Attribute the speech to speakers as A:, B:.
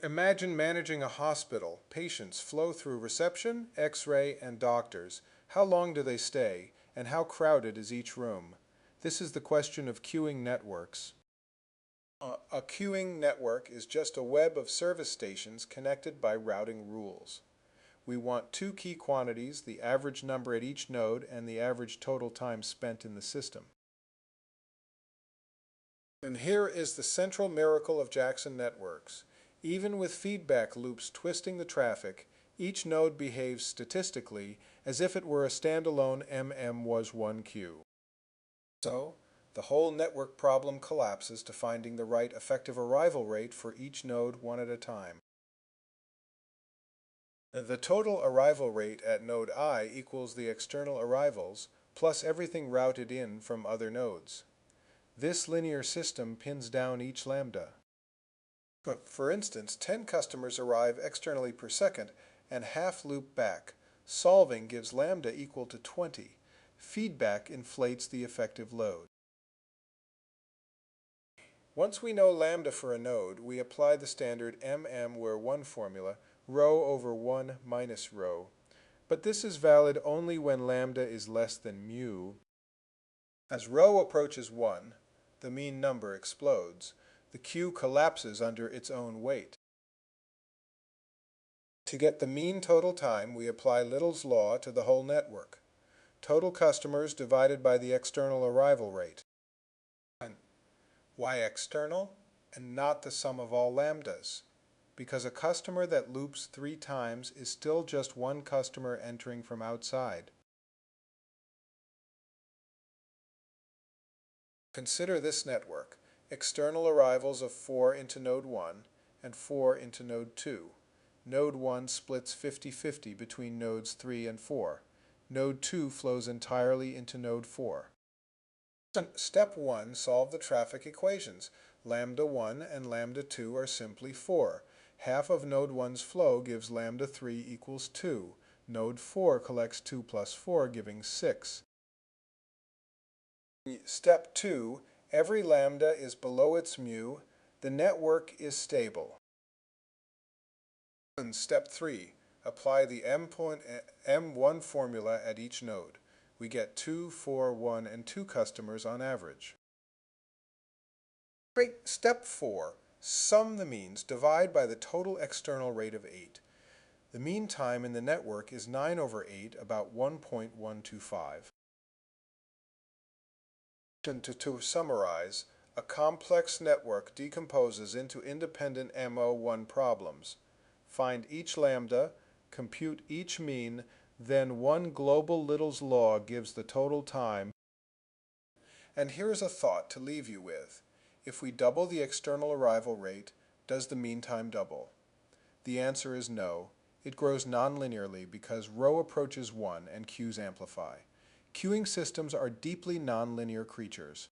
A: Imagine managing a hospital. Patients flow through reception, X-ray, and doctors. How long do they stay, and how crowded is each room? This is the question of queuing networks. A queuing network is just a web of service stations connected by routing rules. We want two key quantities, the average number at each node and the average total time spent in the system. And here is the central miracle of Jackson networks. Even with feedback loops twisting the traffic, each node behaves statistically as if it were a standalone was one queue. So, the whole network problem collapses to finding the right effective arrival rate for each node one at a time. The total arrival rate at node I equals the external arrivals plus everything routed in from other nodes. This linear system pins down each lambda. But for instance, 10 customers arrive externally per second and half loop back. Solving gives lambda equal to 20. Feedback inflates the effective load. Once we know lambda for a node, we apply the standard where 1 formula, rho over 1 minus rho. But this is valid only when lambda is less than mu. As rho approaches 1, the mean number explodes. The queue collapses under its own weight. To get the mean total time, we apply Little's law to the whole network. Total customers divided by the external arrival rate. Why external and not the sum of all lambdas? Because a customer that loops 3 times is still just one customer entering from outside. Consider this network. External arrivals of 4 into node 1 and 4 into node 2. Node 1 splits 50-50 between nodes 3 and 4. Node 2 flows entirely into node 4. Step 1, solve the traffic equations. Lambda 1 and lambda 2 are simply 4. Half of node 1's flow gives lambda 3 equals 2. Node 4 collects 2 plus 4, giving 6. Step 2, every lambda is below its mu. The network is stable. And step 3, apply the M1 formula at each node. We get 2, 4, 1, and 2 customers on average. Step 4, sum the means, divide by the total external rate of 8. The mean time in the network is 9 over 8, about 1.125. To summarize, a complex network decomposes into independent MO1 problems. Find each lambda, compute each mean, then one global Little's law gives the total time. And here's a thought to leave you with. If we double the external arrival rate, does the mean time double? The answer is no. It grows nonlinearly because rho approaches 1 and queues amplify. Queuing systems are deeply nonlinear creatures.